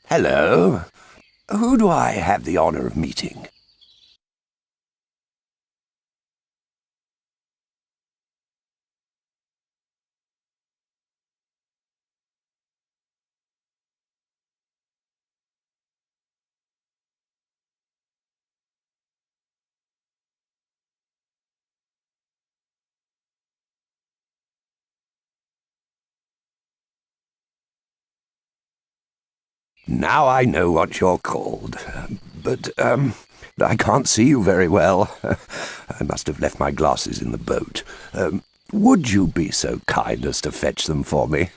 Hello. Who do I have the honor of meeting? Now I know what you're called. But I can't see you very well. I must have left my glasses in the boat. Would you be so kind as to fetch them for me?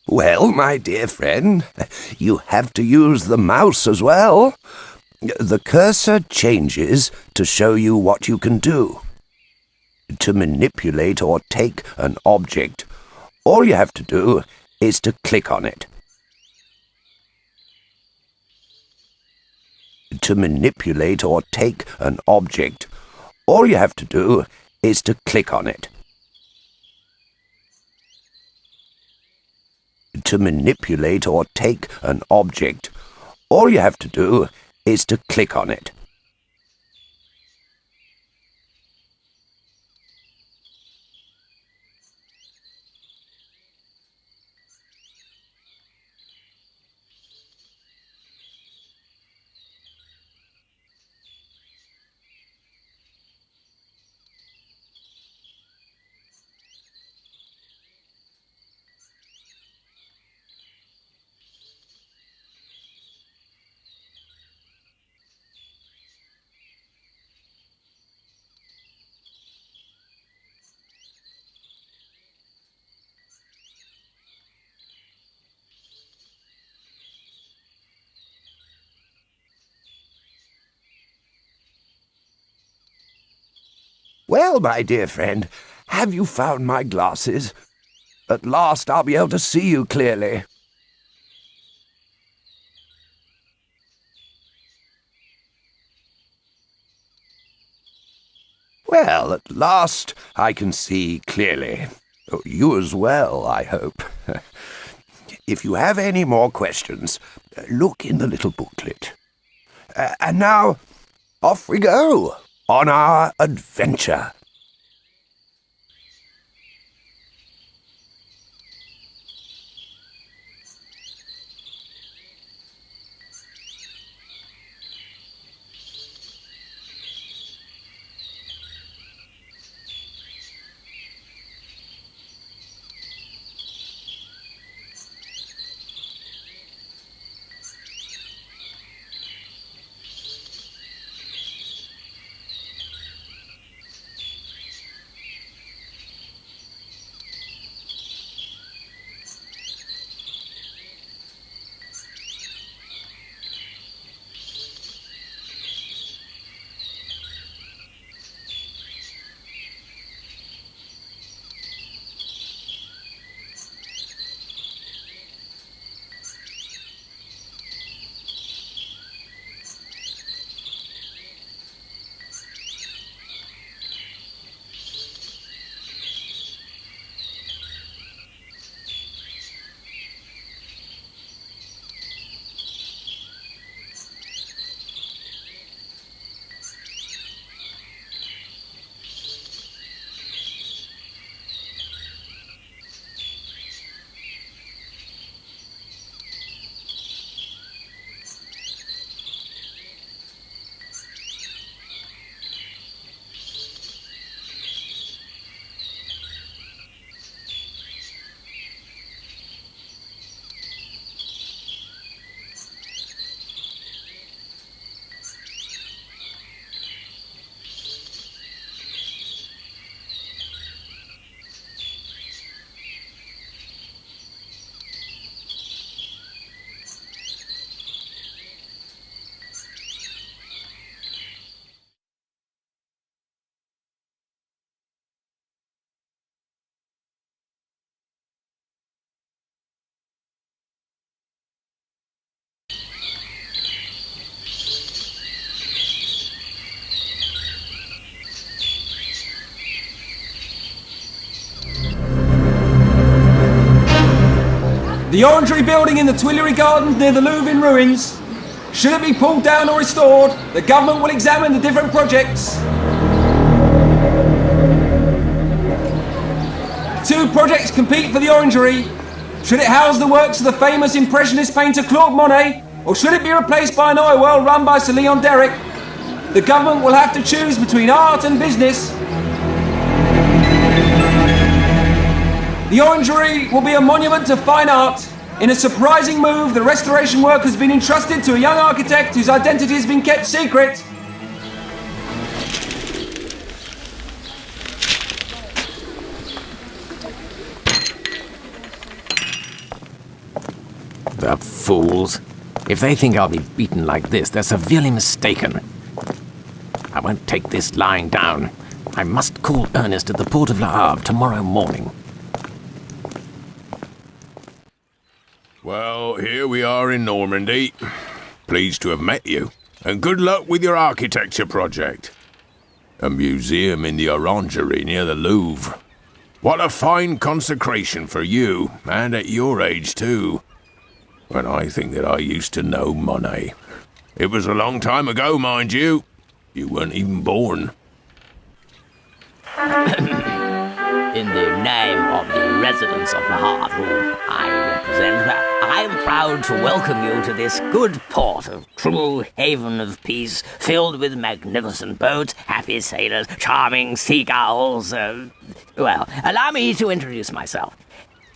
Well, my dear friend, you have to use the mouse as well. The cursor changes to show you what you can do. To manipulate or take an object, all you have to do is to click on it. To manipulate or take an object, all you have to do is to click on it. To manipulate or take an object, all you have to do is to click on it. Well, my dear friend, have you found my glasses? At last I'll be able to see you clearly. Well, at last I can see clearly. You as well, I hope. If you have any more questions, look in the little booklet. And now, off we go on our adventure. The Orangery building in the Tuileries Gardens near the Louvre in ruins. Should it be pulled down or restored, the government will examine the different projects. 2 projects compete for the Orangery. Should it house the works of the famous Impressionist painter Claude Monet, or should it be replaced by an oil well run by Sir Leon Derrick? The government will have to choose between art and business. The Orangery will be a monument to fine art. In a surprising move, the restoration work has been entrusted to a young architect whose identity has been kept secret. The fools. If they think I'll be beaten like this, they're severely mistaken. I won't take this lying down. I must call Ernest at the port of Le Havre tomorrow morning. Well, here we are in Normandy. Pleased to have met you, and good luck with your architecture project. A museum in the Orangery near the Louvre. What a fine consecration for you, and at your age too. When I think that I used to know Monet. It was a long time ago, mind you. You weren't even born. In the name of the residents of the Havre, whom I represent, I am proud to welcome you to this good port, a true haven of peace, filled with magnificent boats, happy sailors, charming seagulls. Well, allow me to introduce myself.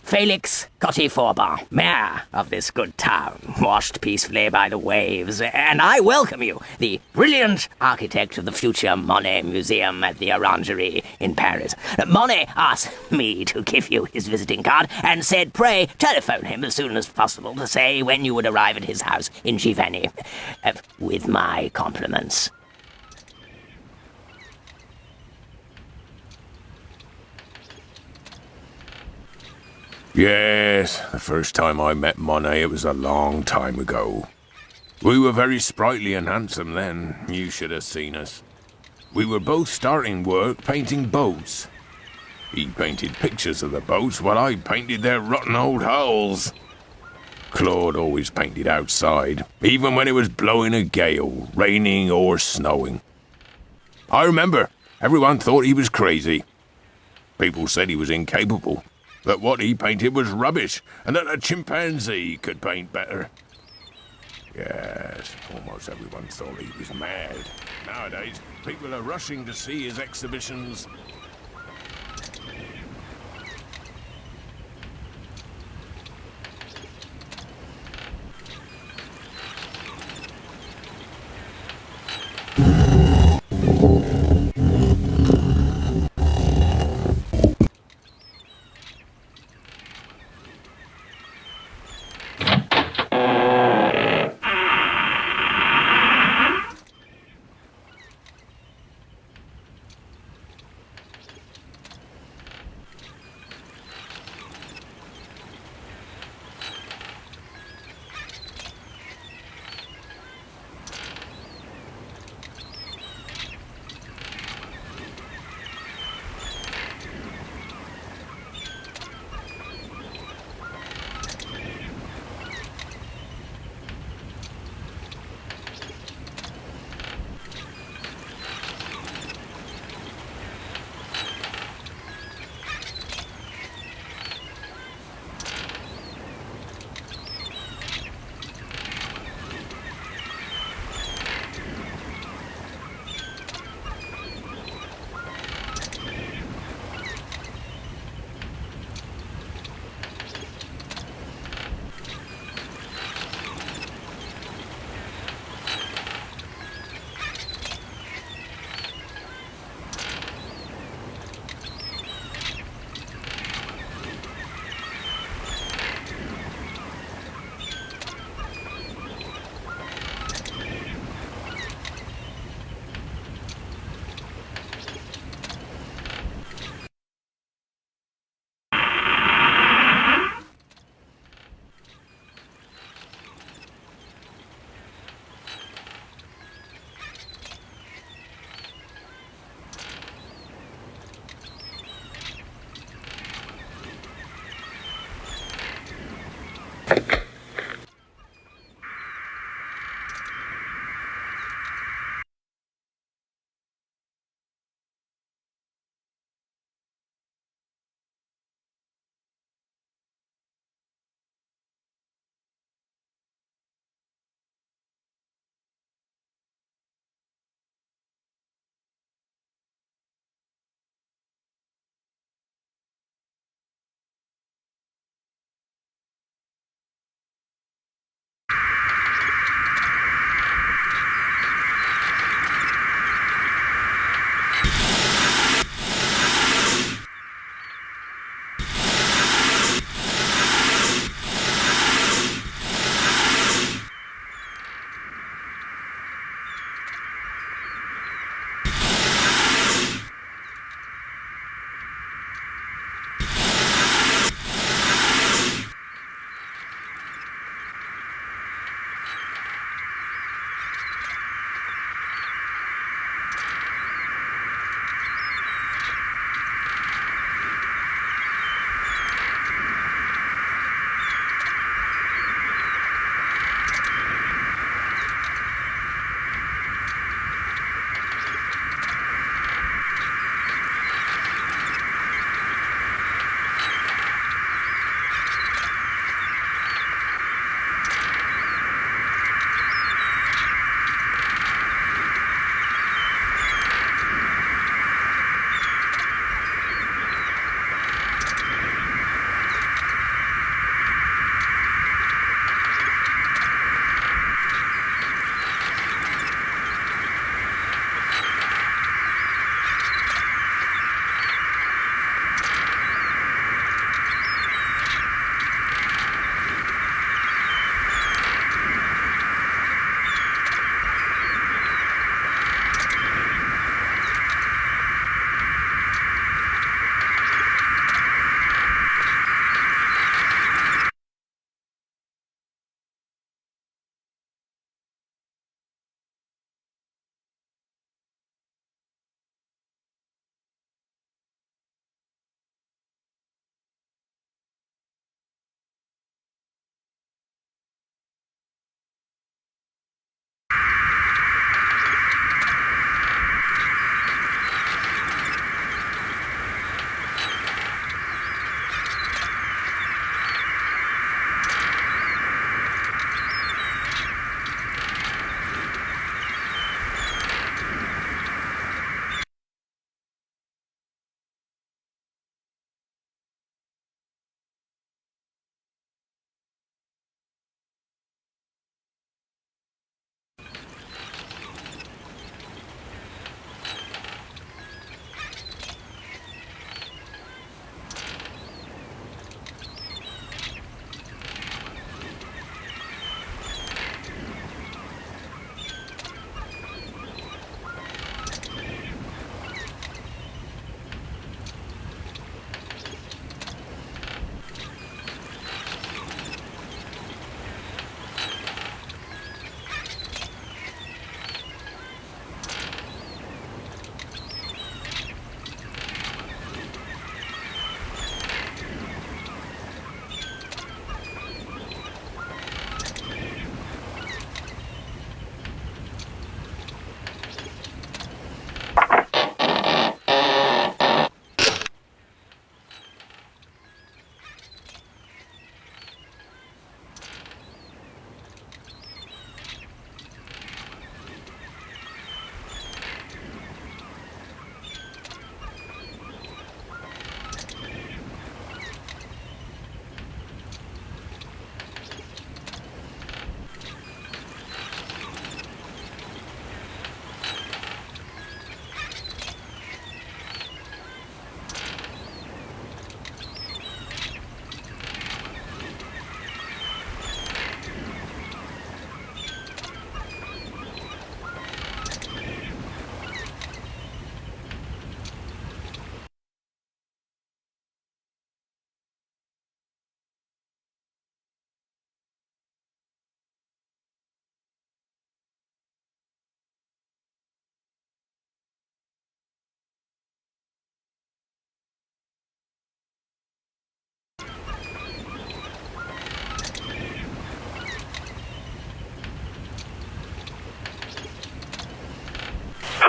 Felix Coty-Forbin, mayor of this good town, washed peacefully by the waves, and I welcome you, the brilliant architect of the future Monet Museum at the Orangery in Paris. Monet asked me to give you his visiting card and said, pray telephone him as soon as possible to say when you would arrive at his house in Giverny. With my compliments. Yes, the first time I met Monet, it was a long time ago. We were very sprightly and handsome then. You should have seen us. We were both starting work painting boats. He painted pictures of the boats while I painted their rotten old hulls. Claude always painted outside, even when it was blowing a gale, raining or snowing. I remember, everyone thought he was crazy. People said he was incapable, that what he painted was rubbish, and that a chimpanzee could paint better. Yes, almost everyone thought he was mad. Nowadays, people are rushing to see his exhibitions.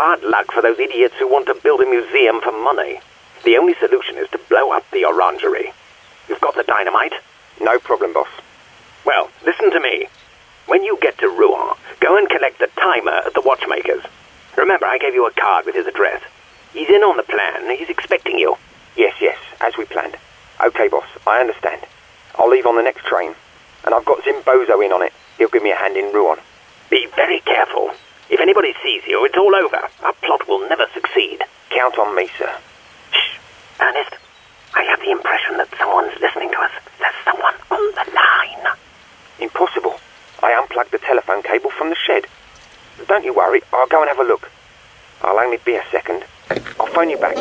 hard luck for those idiots who want to build a museum for money. The only solution is to blow up the Orangery. You've got the dynamite? No problem, boss. Well, listen to me. When you get to Rouen, go and collect the timer at the watchmaker's. Remember, I gave you a card with his address. He's in on the plan. He's expecting you. Yes, as we planned. Okay, boss, I understand. I'll leave on the next train. And I've got Zimbozo in on it. He'll give me a hand in Rouen. Be very careful. If anybody sees you, it's all over. Our plot will never succeed. Count on me, sir. Shh. Ernest, I have the impression that someone's listening to us. There's someone on the line. Impossible. I unplugged the telephone cable from the shed. Don't you worry, I'll go and have a look. I'll only be a second. I'll phone you back.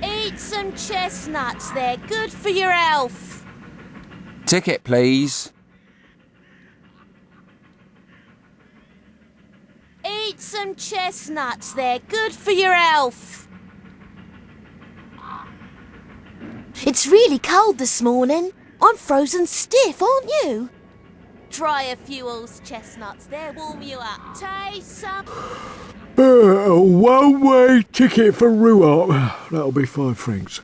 Eat some chestnuts, they're good for your health. Ticket, please. Eat some chestnuts, they're good for your health. It's really cold this morning. I'm frozen stiff, aren't you? Try a few old chestnuts, they'll warm you up. Taste some... A one-way ticket for Ruart. That'll be 5 francs.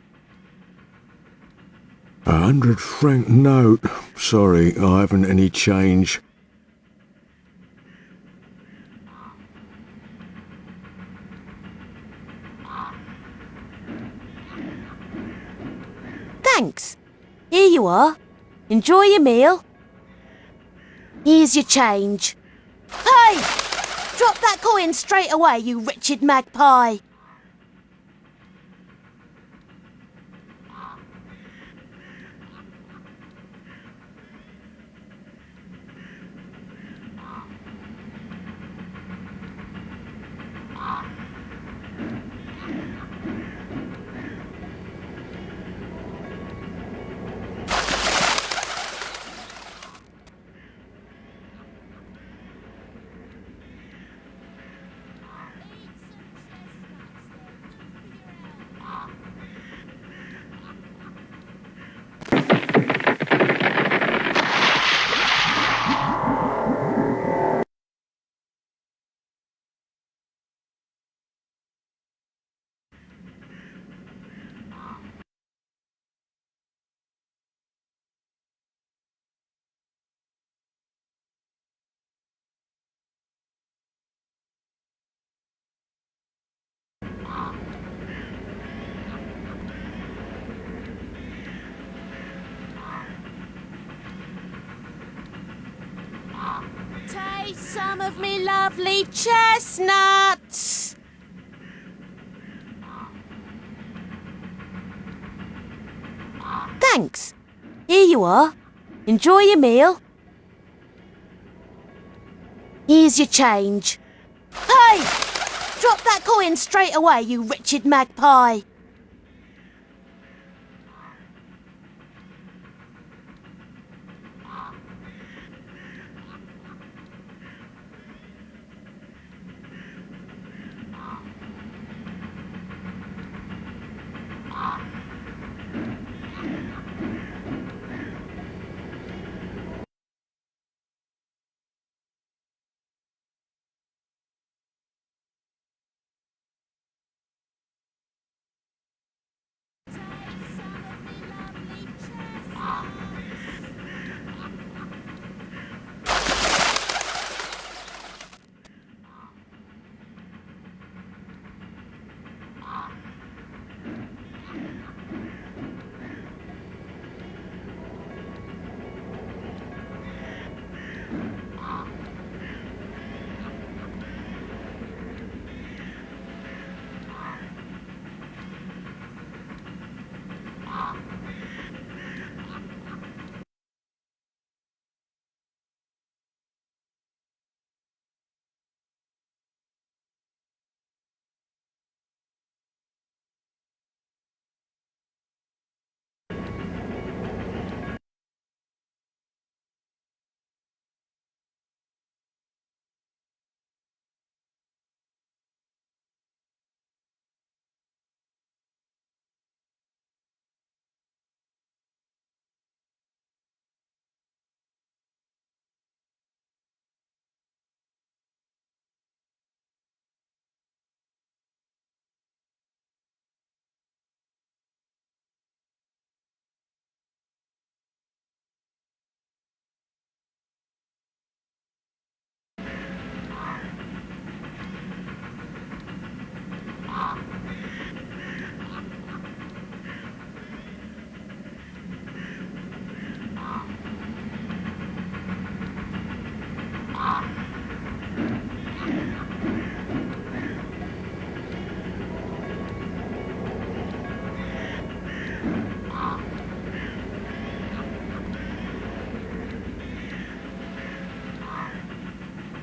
100 franc note. Sorry, I haven't any change. Thanks. Here you are. Enjoy your meal. Here's your change. Hey! Drop that coin straight away, you wretched magpie. Taste some of me lovely chestnuts. Thanks. Here you are. Enjoy your meal. Here's your change. Hey! Drop that coin straight away, you wretched magpie.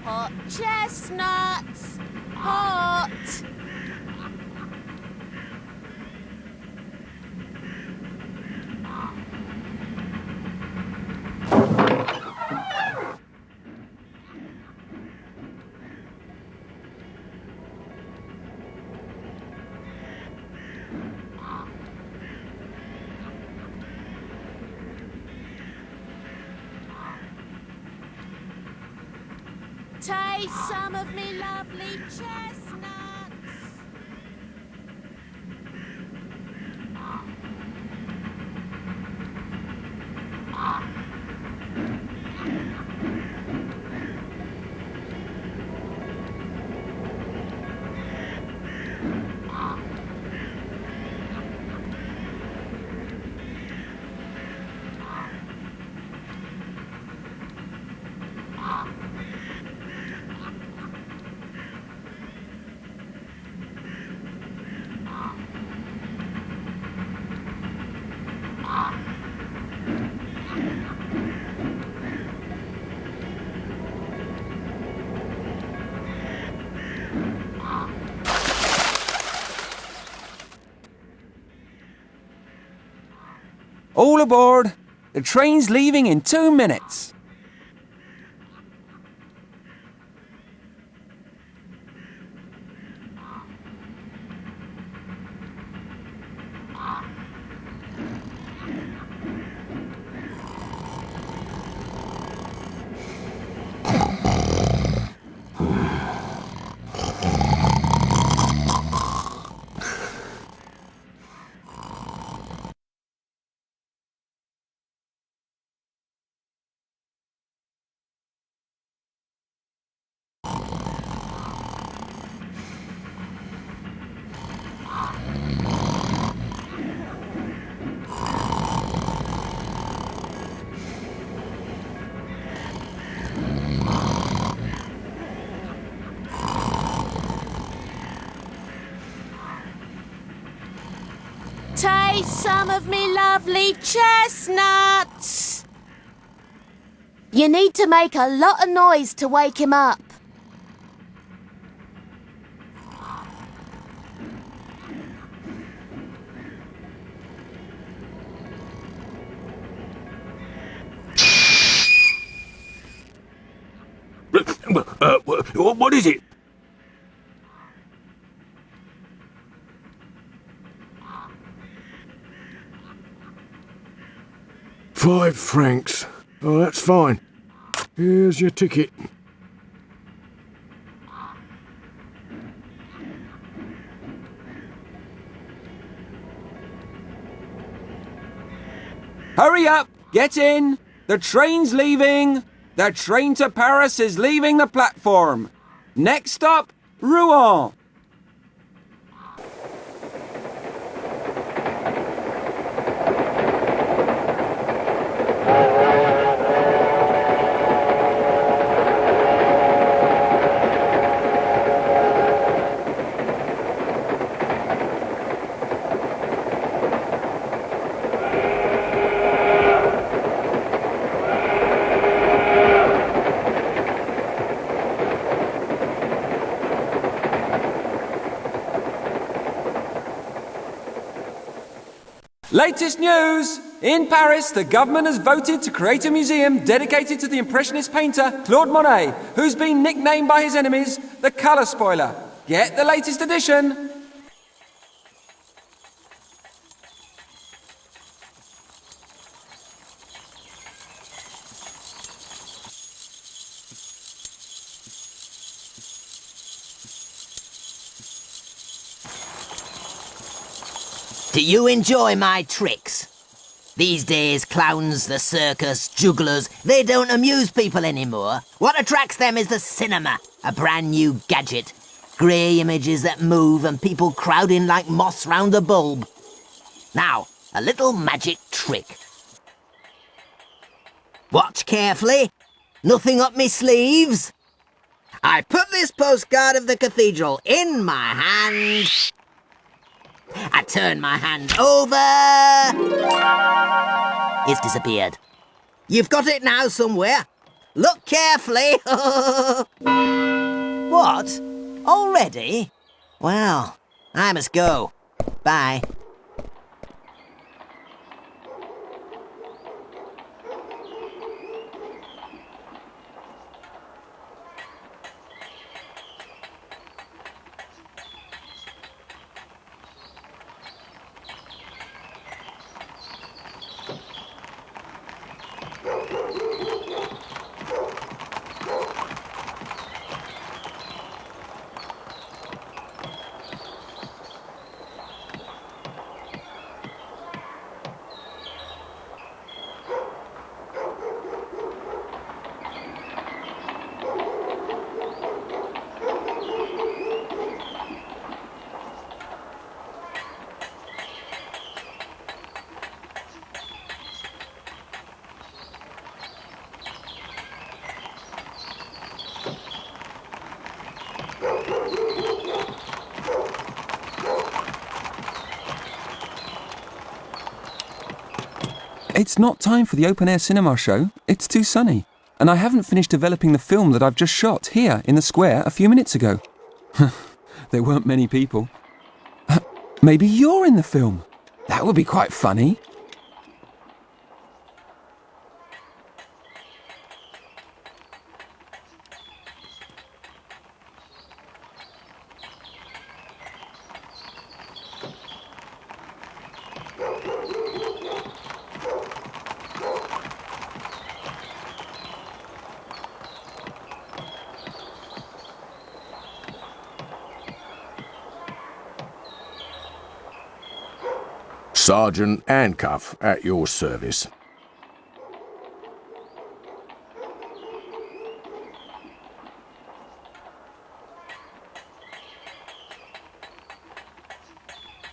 Hot chestnuts! Hot! Taste some of me lovely chestnuts. All aboard. The train's leaving in 2 minutes. Taste some of me lovely chestnuts. You need to make a lot of noise to wake him up. What is it? £5. Oh, that's fine. Here's your ticket. Hurry up! Get in! The train's leaving! The train to Paris is leaving the platform. Next stop, Rouen. Latest news! In Paris, the government has voted to create a museum dedicated to the Impressionist painter Claude Monet, who's been nicknamed by his enemies the Colour Spoiler. Get the latest edition! Do you enjoy my tricks? These days, clowns, the circus, jugglers, they don't amuse people anymore. What attracts them is the cinema, a brand new gadget. Grey images that move and people crowding like moths round a bulb. Now, a little magic trick. Watch carefully. Nothing up me sleeves. I put this postcard of the cathedral in my hand. I turn my hand over. It's disappeared. You've got it now somewhere. Look carefully. What? Already? Well, I must go. Bye. It's not time for the open-air cinema show. It's too sunny. And I haven't finished developing the film that I've just shot here in the square a few minutes ago. There weren't many people. Maybe you're in the film. That would be quite funny. Sergeant Handcuff at your service.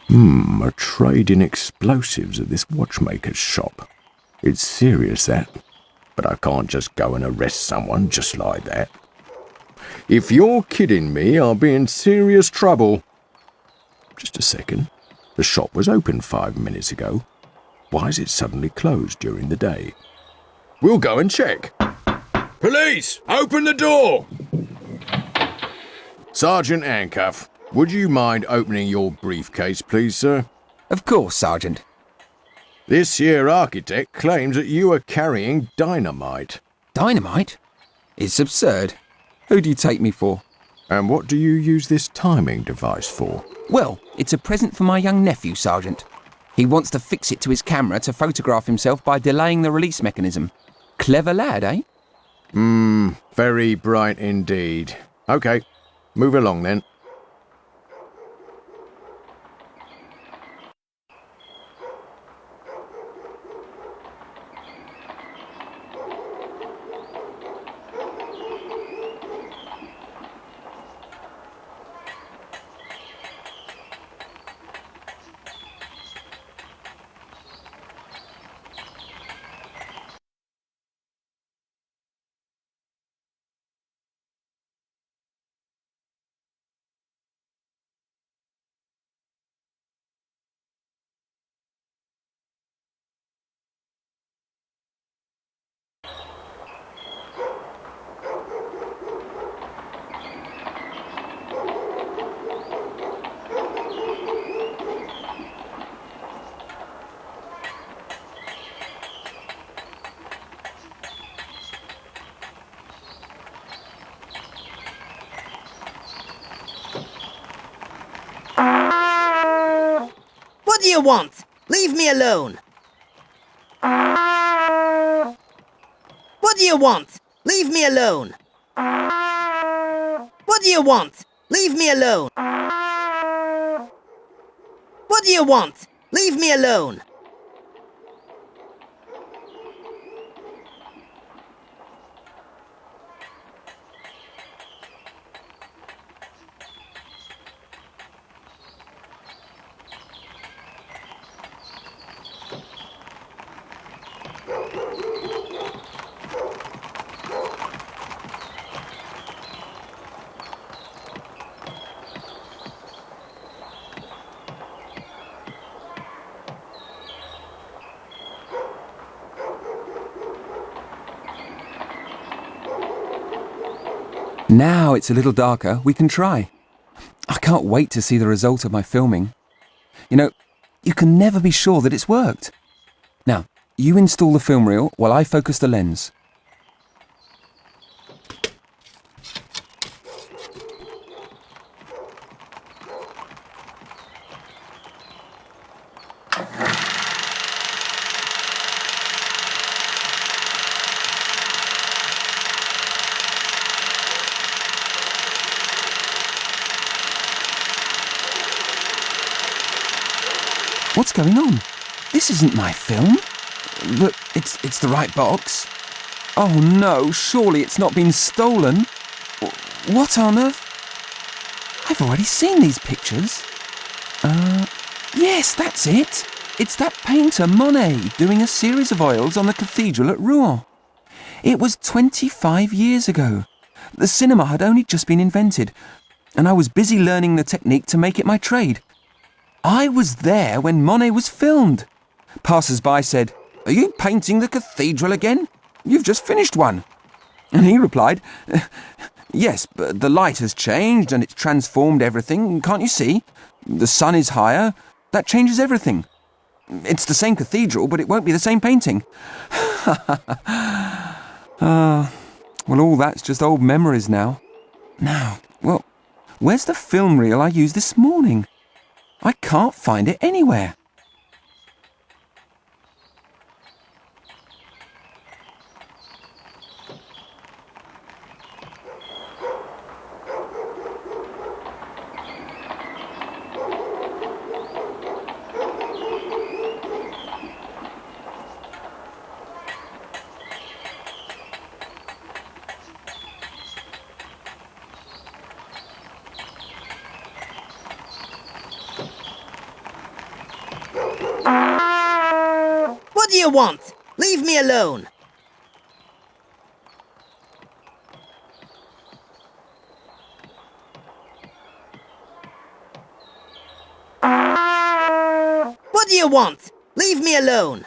A trade in explosives at this watchmaker's shop. It's serious, that. But I can't just go and arrest someone just like that. If you're kidding me, I'll be in serious trouble. Just a second. The shop was open 5 minutes ago. Why is it suddenly closed during the day? We'll go and check. Police! Open the door! Sergeant Handcuff, would you mind opening your briefcase, please, sir? Of course, Sergeant. This here architect claims that you are carrying dynamite. Dynamite? It's absurd. Who do you take me for? And what do you use this timing device for? Well, it's a present for my young nephew, Sergeant. He wants to fix it to his camera to photograph himself by delaying the release mechanism. Clever lad, eh? Very bright indeed. Okay, move along then. What do you want? Leave me alone. What do you want? Leave me alone. What do you want? Leave me alone. What do you want? Leave me alone. Now it's a little darker, we can try. I can't wait to see the result of my filming. You know, you can never be sure that it's worked. Now, you install the film reel while I focus the lens. What's going on? This isn't my film. But it's the right box. Oh no, surely it's not been stolen. What on earth? I've already seen these pictures. Yes, that's it. It's that painter Monet doing a series of oils on the cathedral at Rouen. It was 25 years ago. The cinema had only just been invented, and I was busy learning the technique to make it my trade. I was there when Monet was filmed. Passers-by said, "Are you painting the cathedral again? You've just finished one." And he replied, "Yes, but the light has changed and it's transformed everything. Can't you see? The sun is higher. That changes everything. It's the same cathedral, but it won't be the same painting." Well, all that's just old memories now. Now, well, where's the film reel I used this morning? I can't find it anywhere. you want? Leave me alone! What do you want? Leave me alone!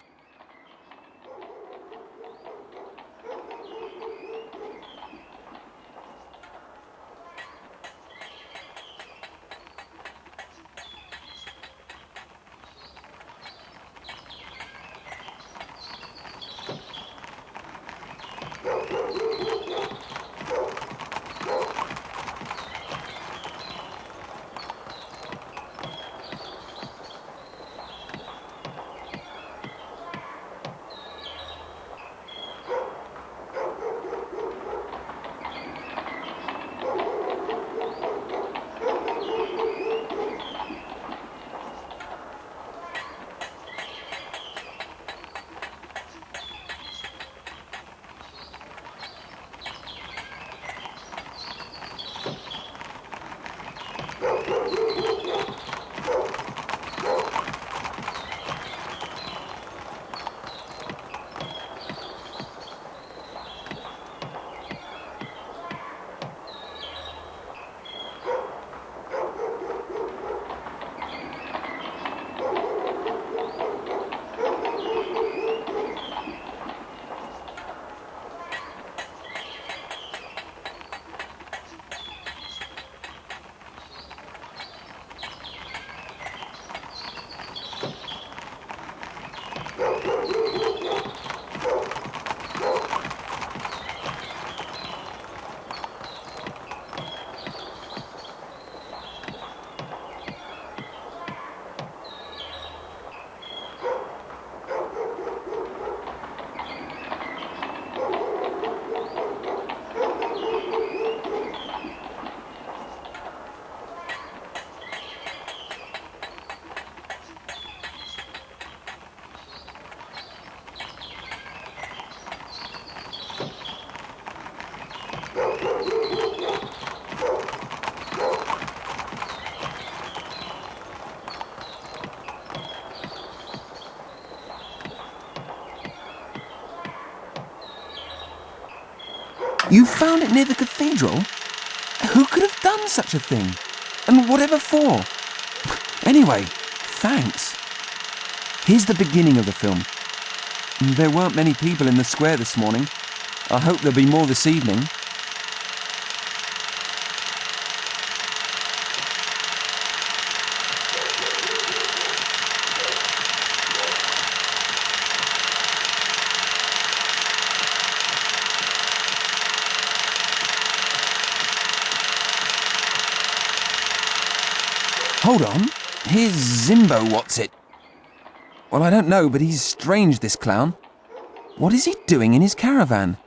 You found it near the cathedral? Who could have done such a thing? And whatever for? Anyway, thanks. Here's the beginning of the film. There weren't many people in the square this morning. I hope there'll be more this evening. Hold on, here's Zimbo What's-It. Well, I don't know, but he's strange, this clown. What is he doing in his caravan?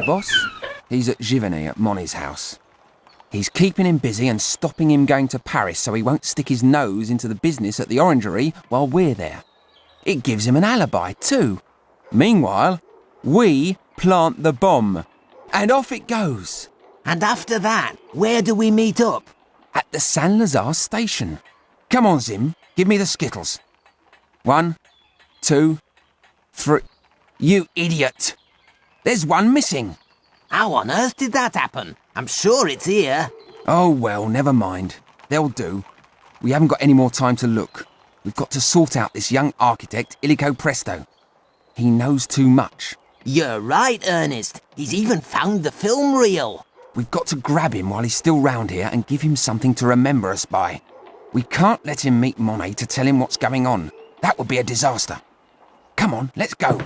boss. He's at Giverny at Monet's house. He's keeping him busy and stopping him going to Paris so he won't stick his nose into the business at the Orangery while we're there. It gives him an alibi too. Meanwhile, we plant the bomb. And off it goes. And after that, where do we meet up? At the Saint-Lazare station. Come on, Zim, give me the skittles. 1, 2, 3... You idiot! There's one missing. How on earth did that happen? I'm sure it's here. Oh well, never mind. They'll do. We haven't got any more time to look. We've got to sort out this young architect, Illico Presto. He knows too much. You're right, Ernest. He's even found the film reel. We've got to grab him while he's still round here and give him something to remember us by. We can't let him meet Monet to tell him what's going on. That would be a disaster. Come on, let's go.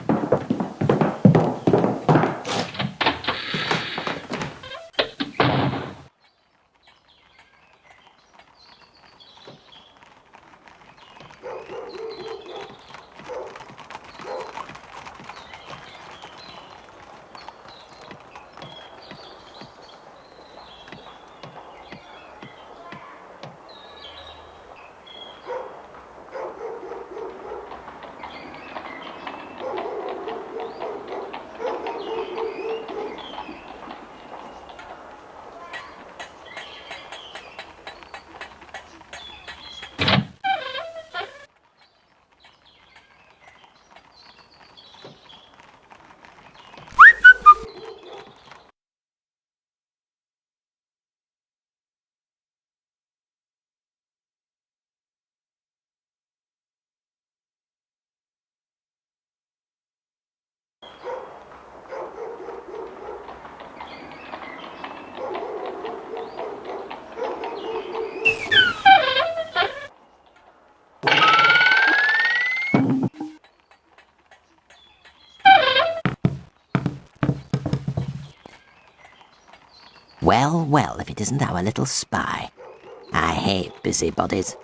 Well, well, if it isn't our little spy. I hate busybodies.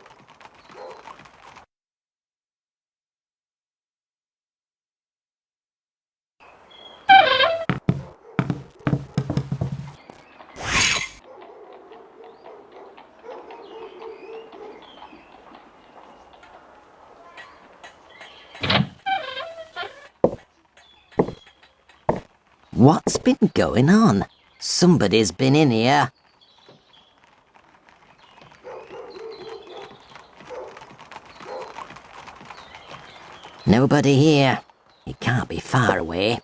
What's been going on? Somebody's been in here. Nobody here. He can't be far away.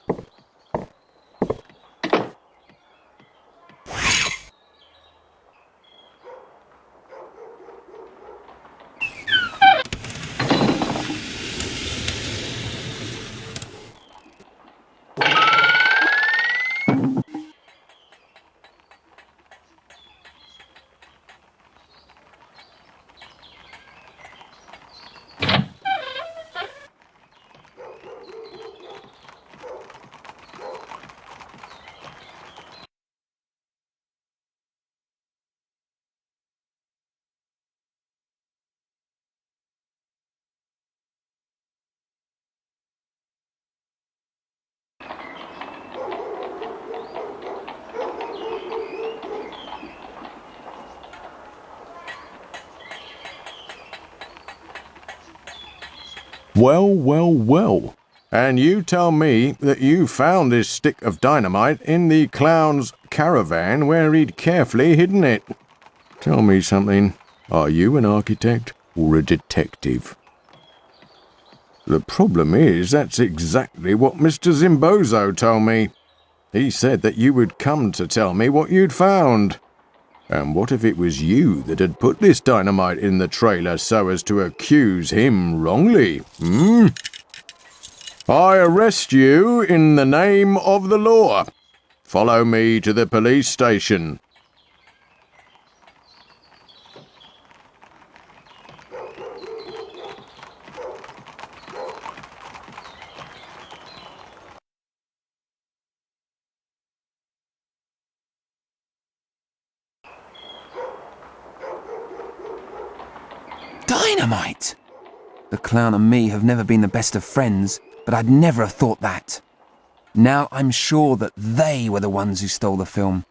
Well, well, well. And you tell me that you found this stick of dynamite in the clown's caravan where he'd carefully hidden it. Tell me something. Are you an architect or a detective? The problem is, that's exactly what Mr. Zimbozo told me. He said that you would come to tell me what you'd found. And what if it was you that had put this dynamite in the trailer so as to accuse him wrongly? I arrest you in the name of the law. Follow me to the police station. Dynamite! The clown and me have never been the best of friends, but I'd never have thought that. Now I'm sure that they were the ones who stole the film.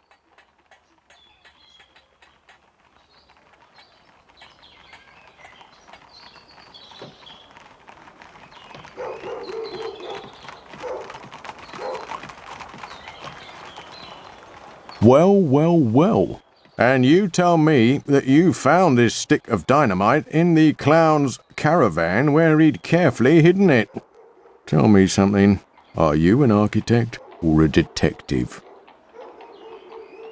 Well, well, well. And you tell me that you found this stick of dynamite in the clown's caravan where he'd carefully hidden it. Tell me something. Are you an architect or a detective?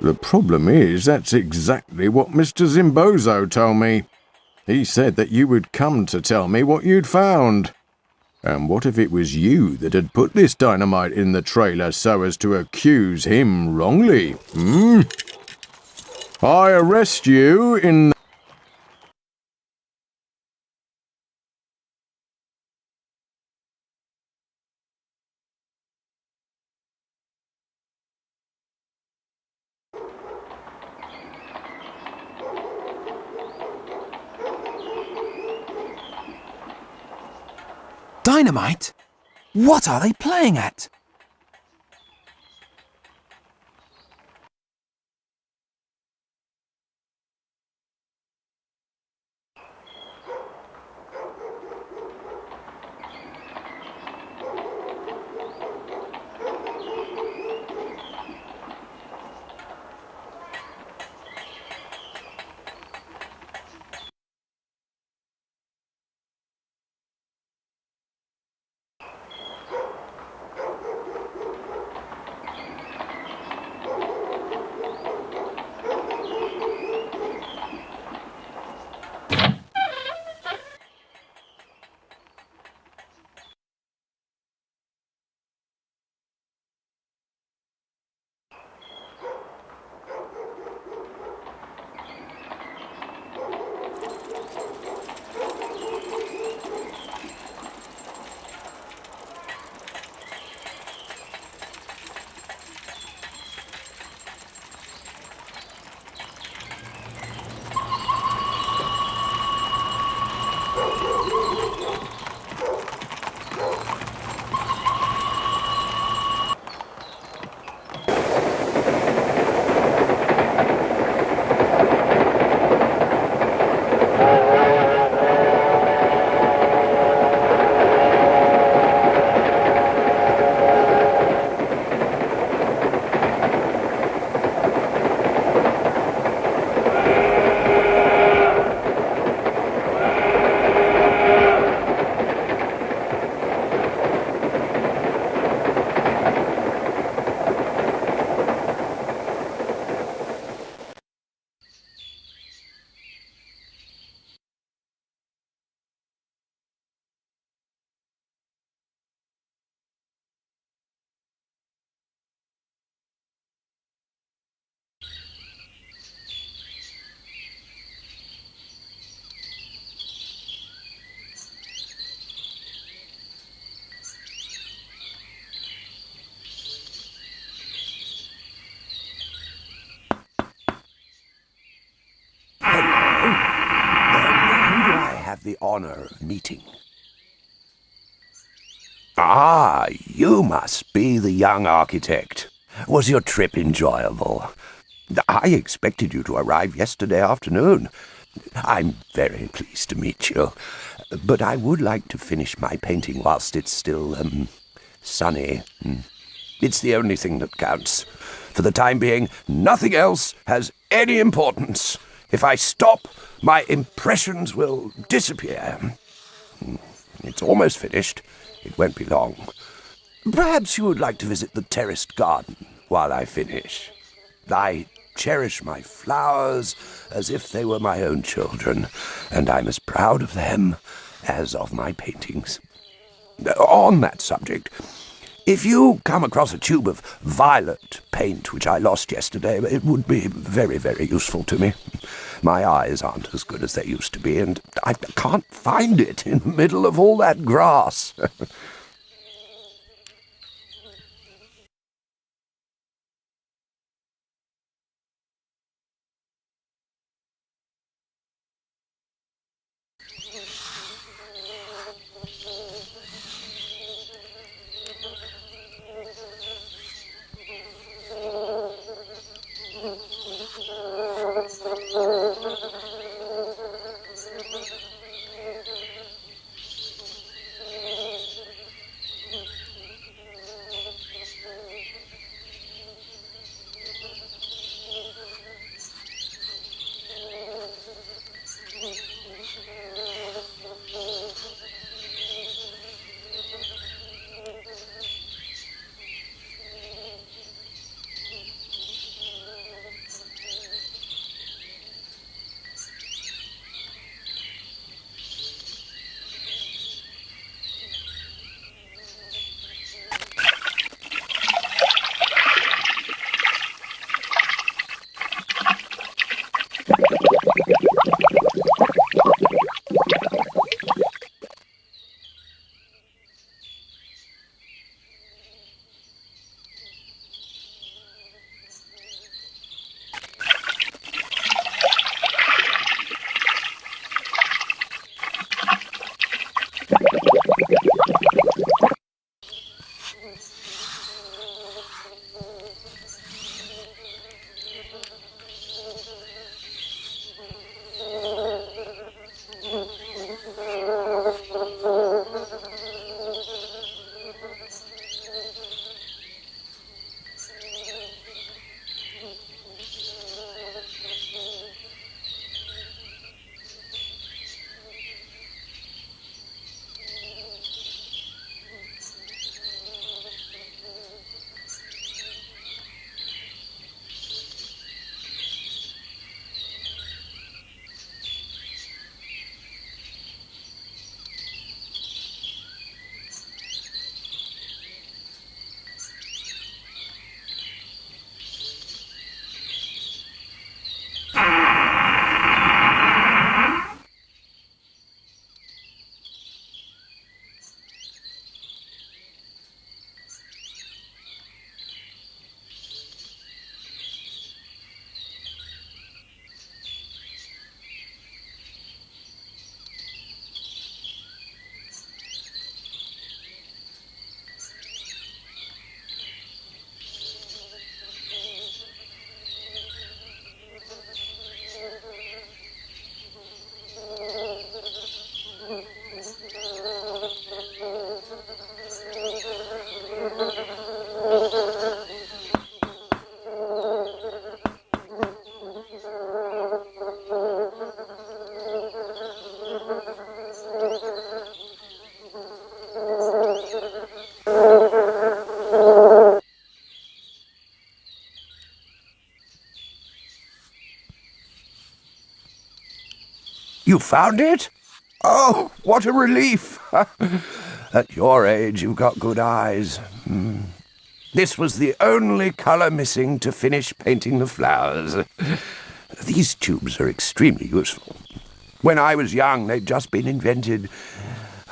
The problem is, that's exactly what Mr. Zimbozo told me. He said that you would come to tell me what you'd found. And what if it was you that had put this dynamite in the trailer so as to accuse him wrongly? I arrest you in... Dynamite? What are they playing at? The honor of meeting. Ah, you must be the young architect. Was your trip enjoyable? I expected you to arrive yesterday afternoon. I'm very pleased to meet you, but I would like to finish my painting whilst it's still, sunny. It's the only thing that counts. For the time being, nothing else has any importance. If I stop, my impressions will disappear. It's almost finished. It won't be long. Perhaps you would like to visit the terraced garden while I finish. I cherish my flowers as if they were my own children, and I'm as proud of them as of my paintings. On that subject, if you come across a tube of violet paint which I lost yesterday, it would be very, very useful to me. My eyes aren't as good as they used to be, and I can't find it in the middle of all that grass. You found it? Oh, what a relief! At your age, you've got good eyes. This was the only colour missing to finish painting the flowers. These tubes are extremely useful. When I was young, they'd just been invented.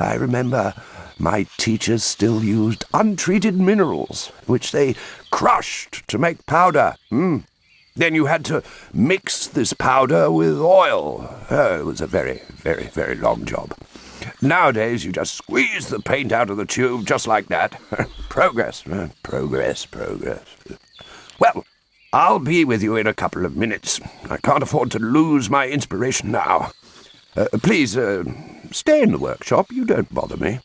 I remember my teachers still used untreated minerals, which they crushed to make powder. Then you had to mix this powder with oil. It was a very, very, very long job. Nowadays, you just squeeze the paint out of the tube just like that. Progress, progress, progress. Well, I'll be with you in a couple of minutes. I can't afford to lose my inspiration now. Please, stay in the workshop. You don't bother me.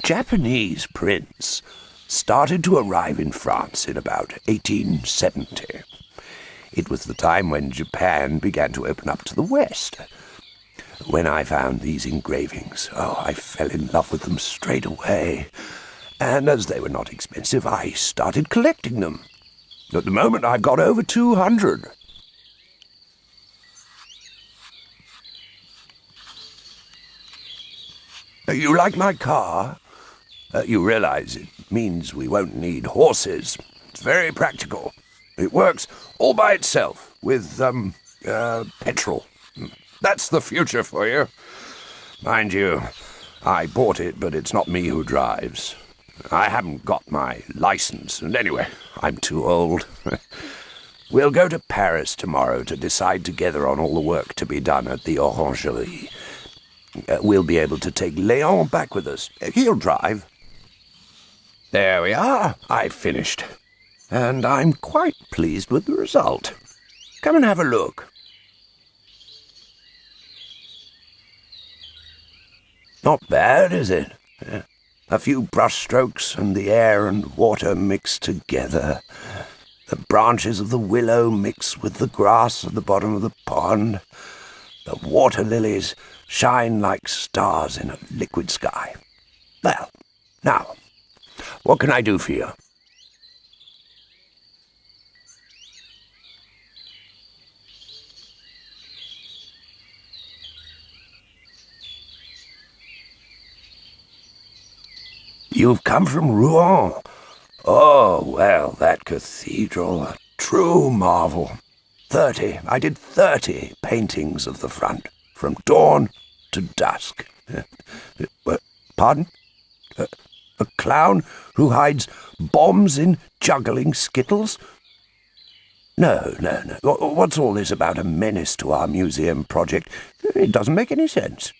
Japanese prints started to arrive in France in about 1870. It was the time when Japan began to open up to the West. When I found these engravings, I fell in love with them straight away. And as they were not expensive, I started collecting them. At the moment, I've got over 200. You like my car? You realize it means we won't need horses. It's very practical. It works all by itself. with, petrol. That's the future for you. Mind you, I bought it, but it's not me who drives. I haven't got my license, and anyway, I'm too old. We'll go to Paris tomorrow to decide together on all the work to be done at the Orangery. We'll be able to take Léon back with us. He'll drive. There we are. I've finished. And I'm quite pleased with the result. Come and have a look. Not bad, is it? A few brush strokes and the air and water mix together. The branches of the willow mix with the grass at the bottom of the pond. The water lilies shine like stars in a liquid sky. Well, now, what can I do for you? You've come from Rouen. Oh, well, that cathedral, a true marvel. I did 30 paintings of the front, from dawn to dusk. Pardon? A clown who hides bombs in juggling skittles? No. What's all this about a menace to our museum project? It doesn't make any sense.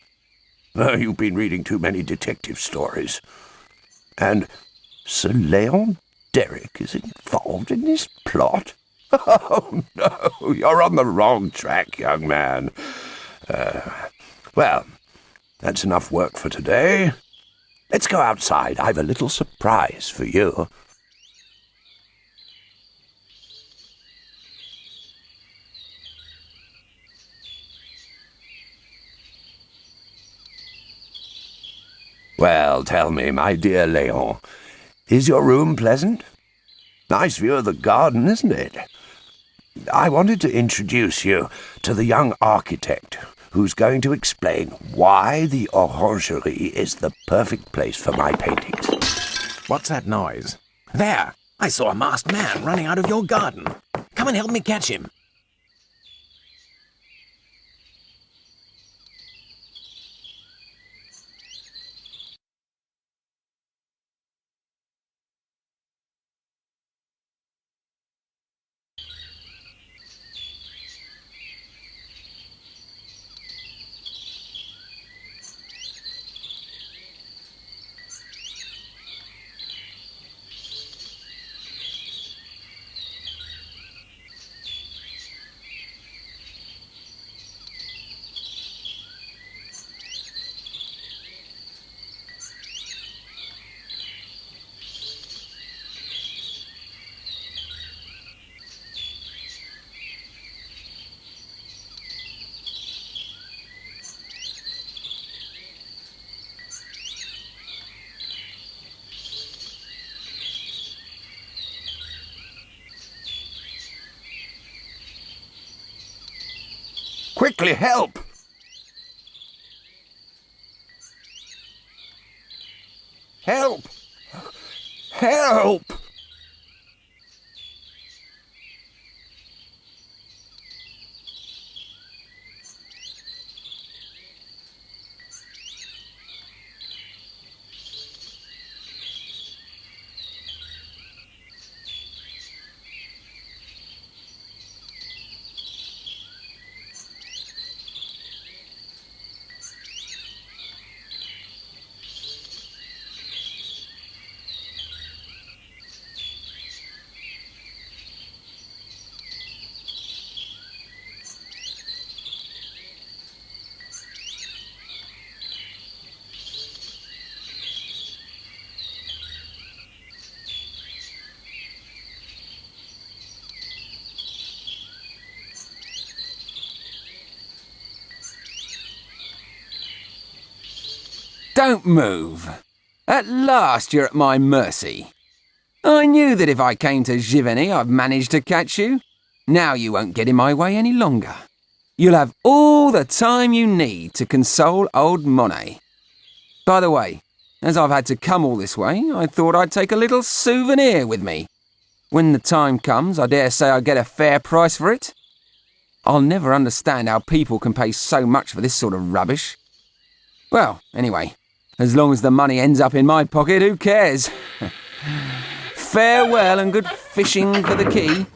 Oh, you've been reading too many detective stories. And Sir Leon Derrick is involved in this plot? Oh, no, you're on the wrong track, young man. Well, that's enough work for today. Let's go outside. I've a little surprise for you. Well, tell me, my dear Léon, is your room pleasant? Nice view of the garden, isn't it? I wanted to introduce you to the young architect who's going to explain why the Orangery is the perfect place for my paintings. What's that noise? There! I saw a masked man running out of your garden. Come and help me catch him. Quickly, help! Help! Help! Don't move. At last you're at my mercy. I knew that if I came to Giverny, I'd manage to catch you. Now you won't get in my way any longer. You'll have all the time you need to console old Monet. By the way, as I've had to come all this way, I thought I'd take a little souvenir with me. When the time comes, I dare say I'll get a fair price for it. I'll never understand how people can pay so much for this sort of rubbish. Well, anyway, as long as the money ends up in my pocket, who cares? Farewell and good fishing for the key.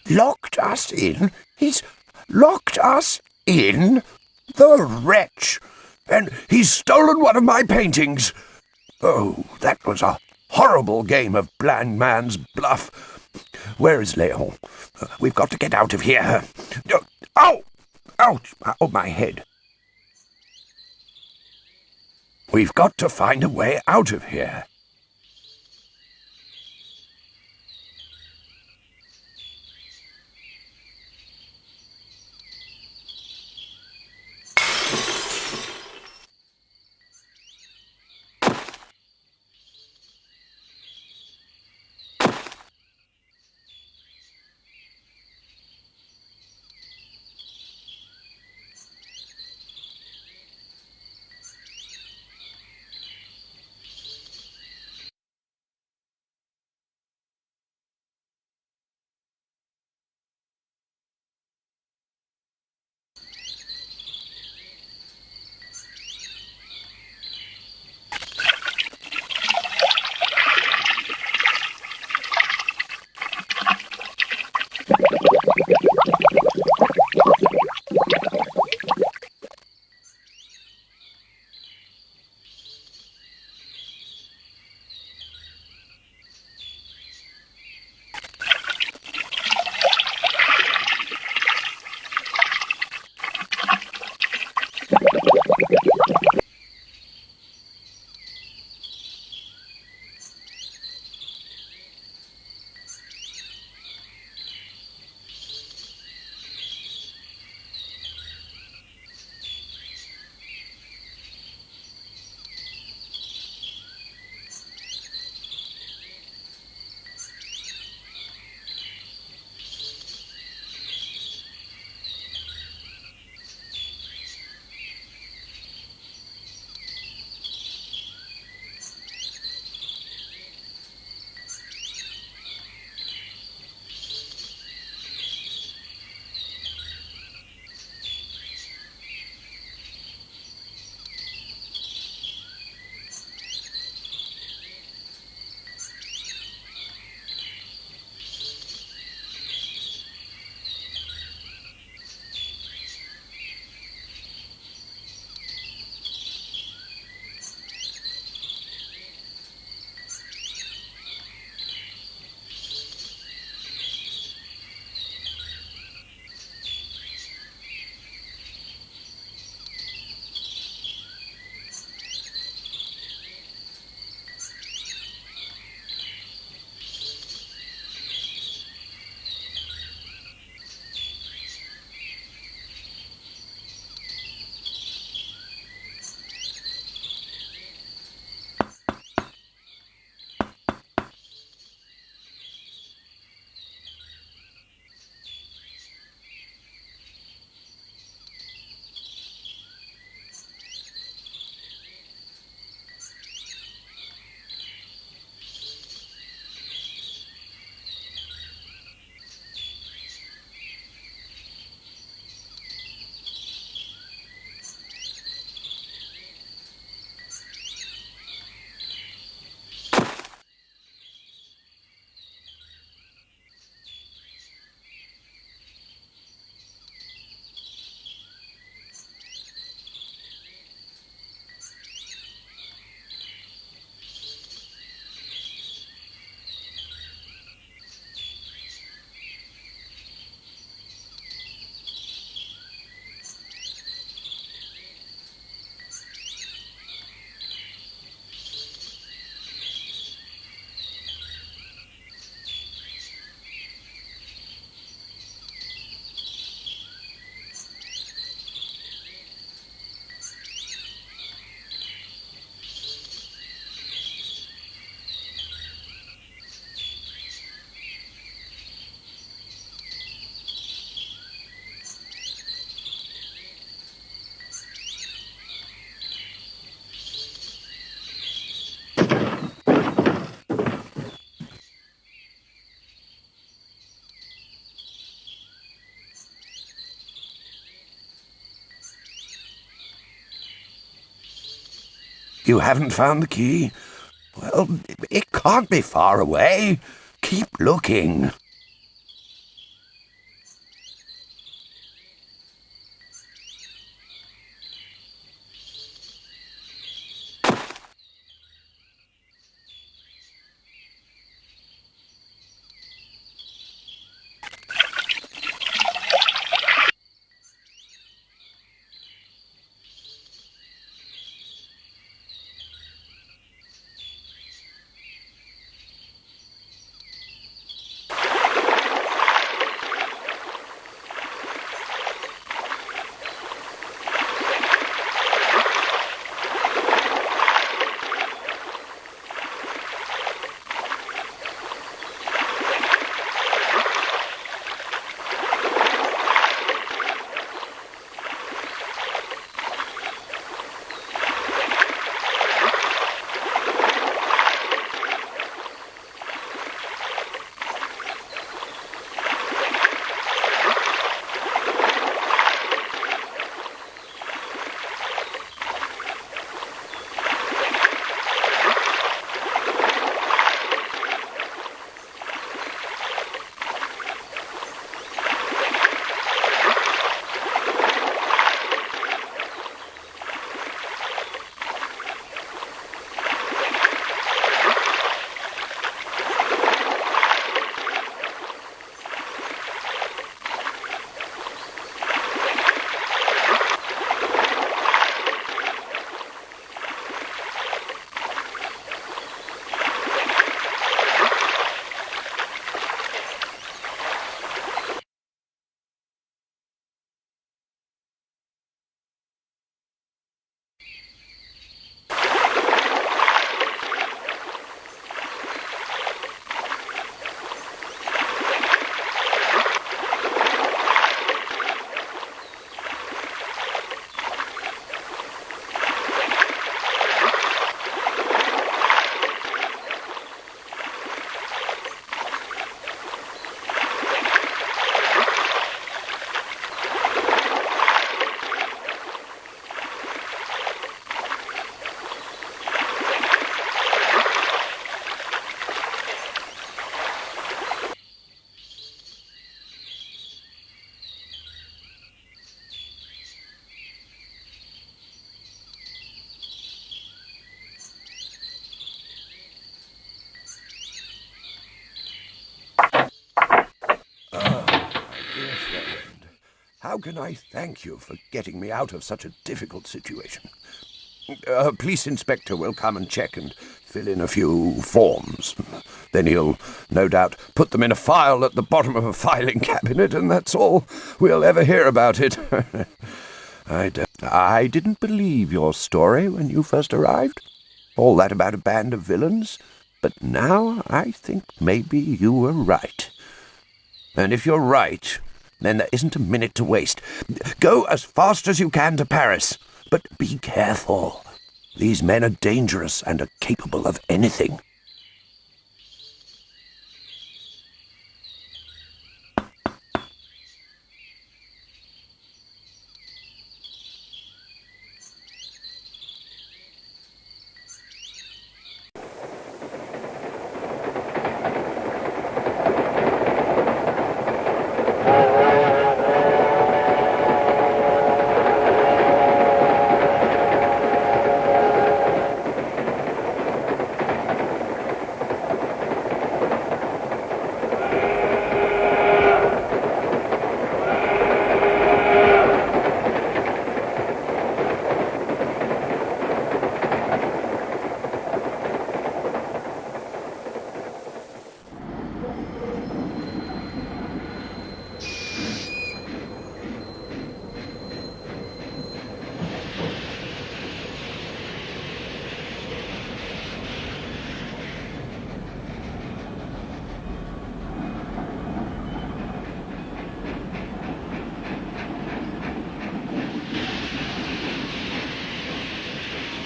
Locked us in? He's locked us in? The wretch! And he's stolen one of my paintings! Oh, that was a horrible game of blind man's bluff. Where is Léon? We've got to get out of here. Ow! Ouch! Oh, my head. We've got to find a way out of here. You haven't found the key? Well, it can't be far away. Keep looking. How can I thank you for getting me out of such a difficult situation? A police inspector will come and check and fill in a few forms. Then he'll, no doubt, put them in a file at the bottom of a filing cabinet, and that's all we'll ever hear about it. I didn't believe your story when you first arrived. All that about a band of villains. But now I think maybe you were right. And if you're right, then there isn't a minute to waste. Go as fast as you can to Paris, but be careful. These men are dangerous and are capable of anything.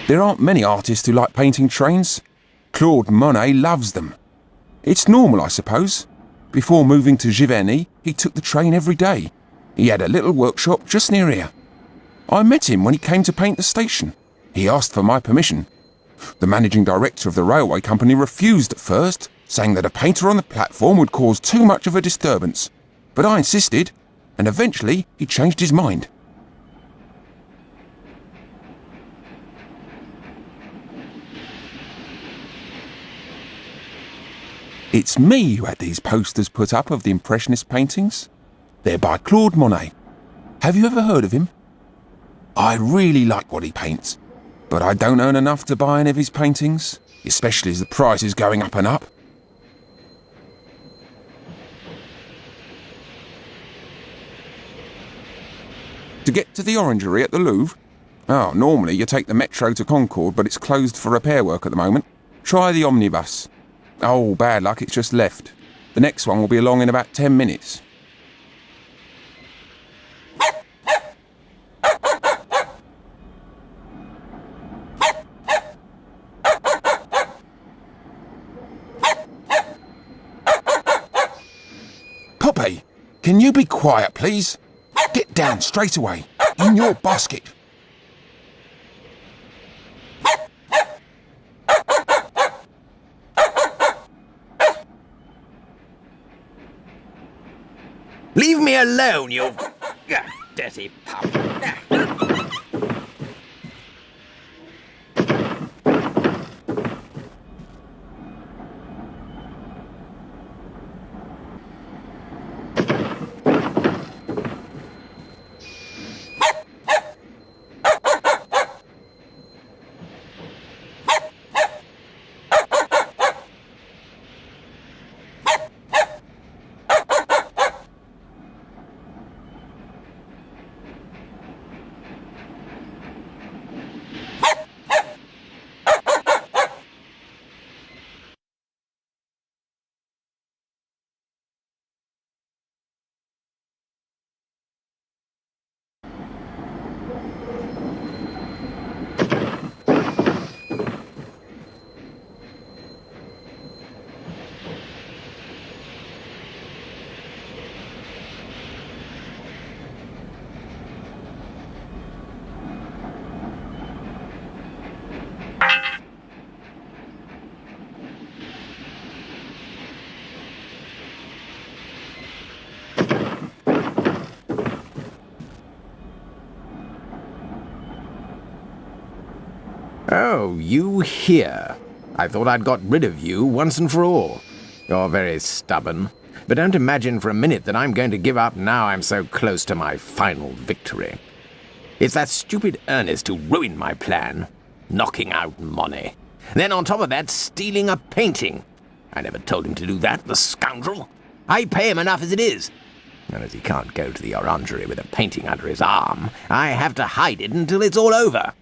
There aren't many artists who like painting trains. Claude Monet loves them. It's normal, I suppose. Before moving to Giverny, he took the train every day. He had a little workshop just near here. I met him when he came to paint the station. He asked for my permission. The managing director of the railway company refused at first, saying that a painter on the platform would cause too much of a disturbance. But I insisted, and eventually he changed his mind. It's me who had these posters put up of the Impressionist paintings. They're by Claude Monet. Have you ever heard of him? I really like what he paints, but I don't earn enough to buy any of his paintings, especially as the price is going up and up. To get to the Orangery at the Louvre? Oh, normally you take the metro to Concorde, but it's closed for repair work at the moment. Try the omnibus. Oh, bad luck, it's just left. The next one will be along in about 10 minutes. Poppy, can you be quiet, please? Get down straight away, in your basket. Leave me alone, you dirty pup. Oh, you here. I thought I'd got rid of you once and for all. You're very stubborn. But don't imagine for a minute that I'm going to give up now I'm so close to my final victory. It's that stupid Ernest who ruined my plan, knocking out Monet. Then on top of that, stealing a painting. I never told him to do that, the scoundrel. I pay him enough as it is. And as he can't go to the Orangery with a painting under his arm, I have to hide it until it's all over.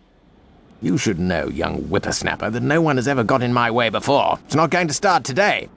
You should know, young whippersnapper, that no one has ever got in my way before. It's not going to start today.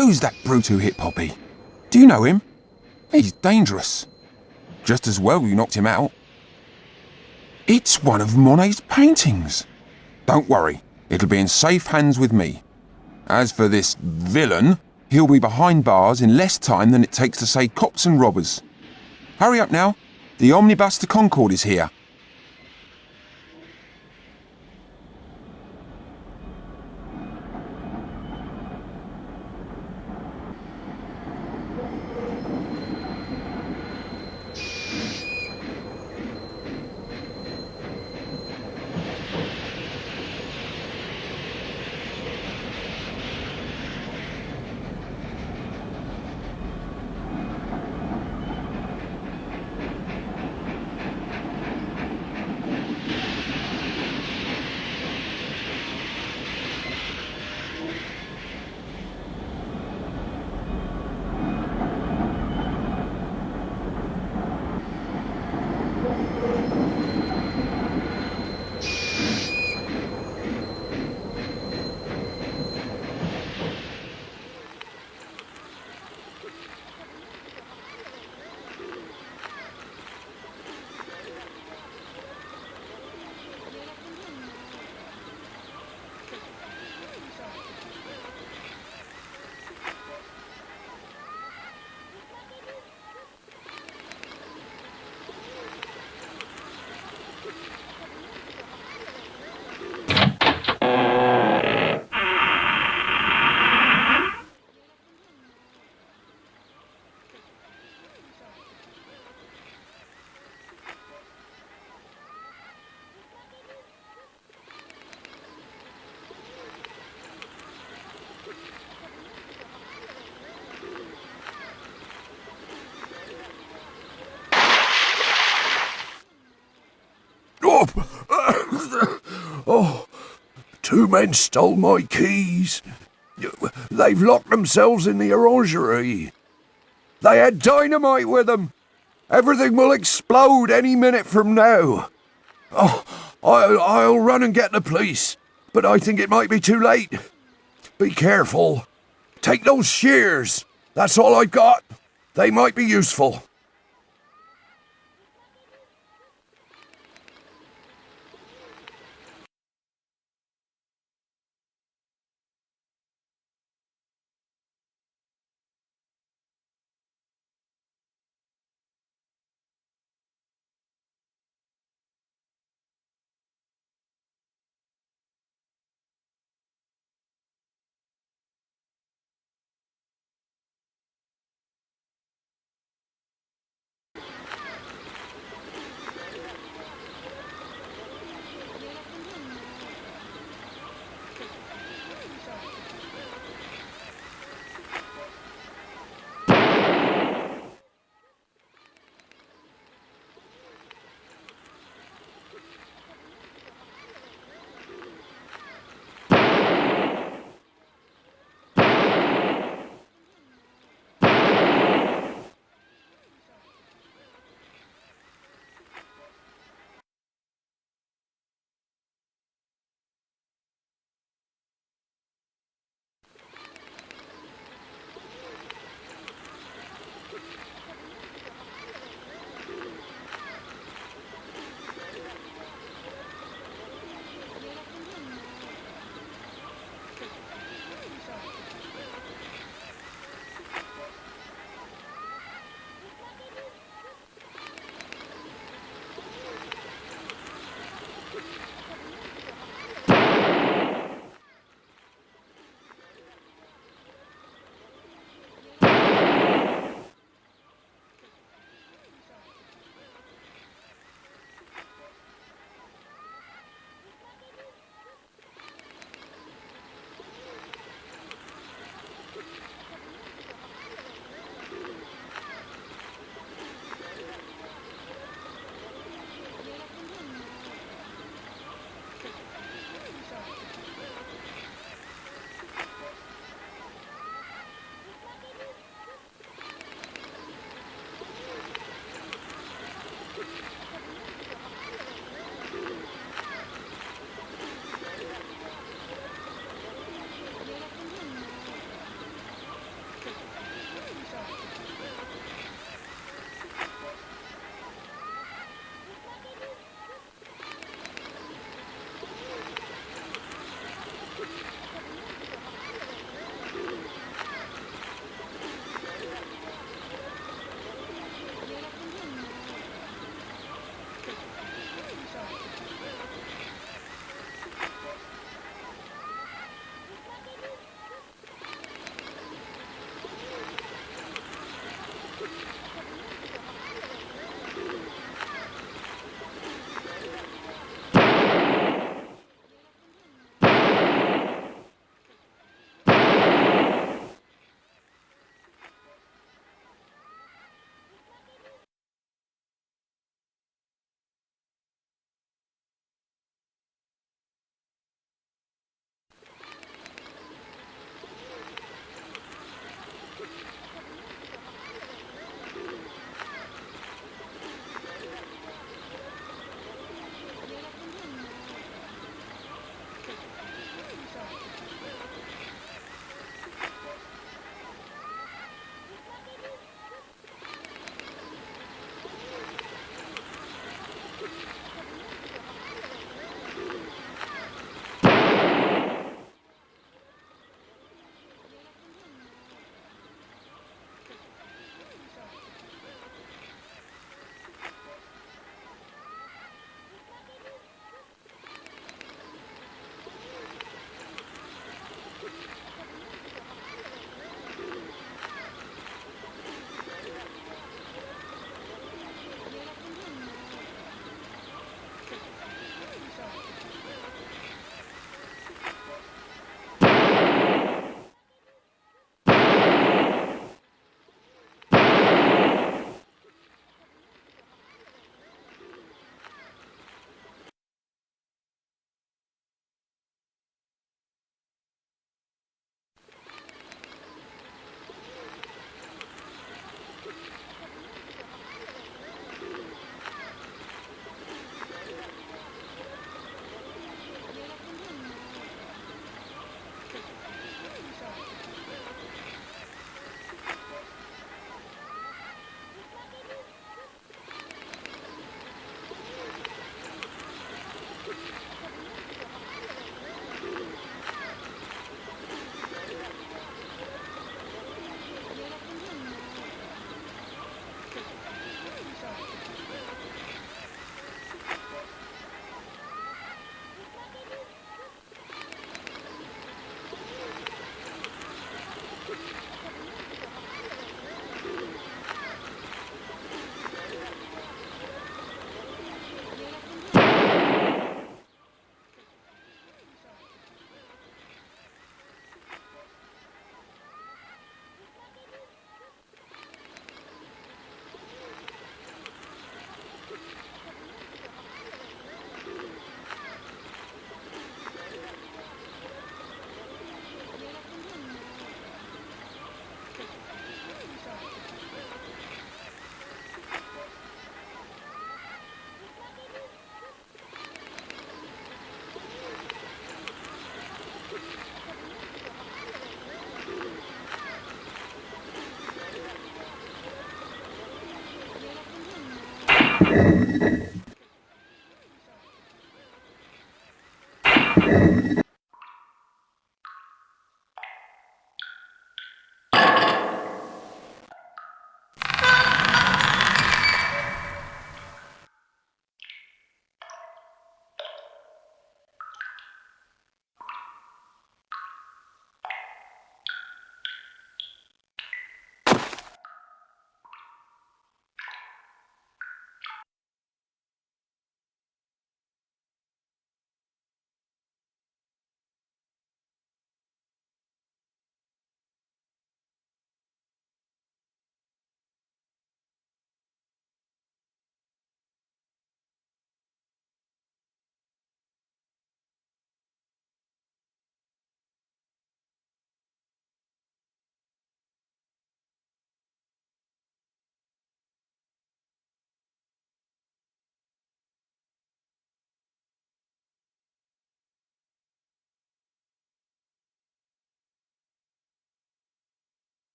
Who's that brute who hit Poppy? Do you know him? He's dangerous. Just as well you knocked him out. It's one of Monet's paintings. Don't worry, it'll be in safe hands with me. As for this villain, he'll be behind bars in less time than it takes to say cops and robbers. Hurry up now, the omnibus to Concorde is here. Oh, two men stole my keys. They've locked themselves in the orangery. They had dynamite with them. Everything will explode any minute from now. Oh, I'll run and get the police, but I think it might be too late. Be careful. Take those shears. That's all I've got. They might be useful.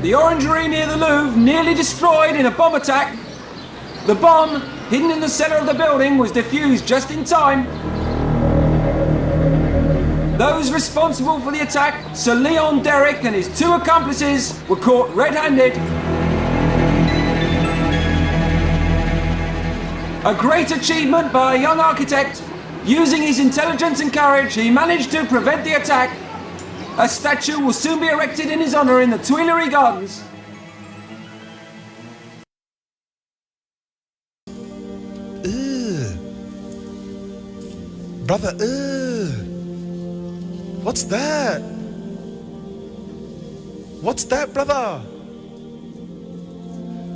the Orangery near the Louvre nearly destroyed in a bomb attack. The bomb, hidden in the cellar of the building, was defused just in time. Those responsible for the attack, Sir Leon Derrick and his 2 accomplices, were caught red-handed. A great achievement by a young architect. Using his intelligence and courage, he managed to prevent the attack. A statue will soon be erected in his honour in the Tuileries Gardens. Brother, what's that? What's that, brother?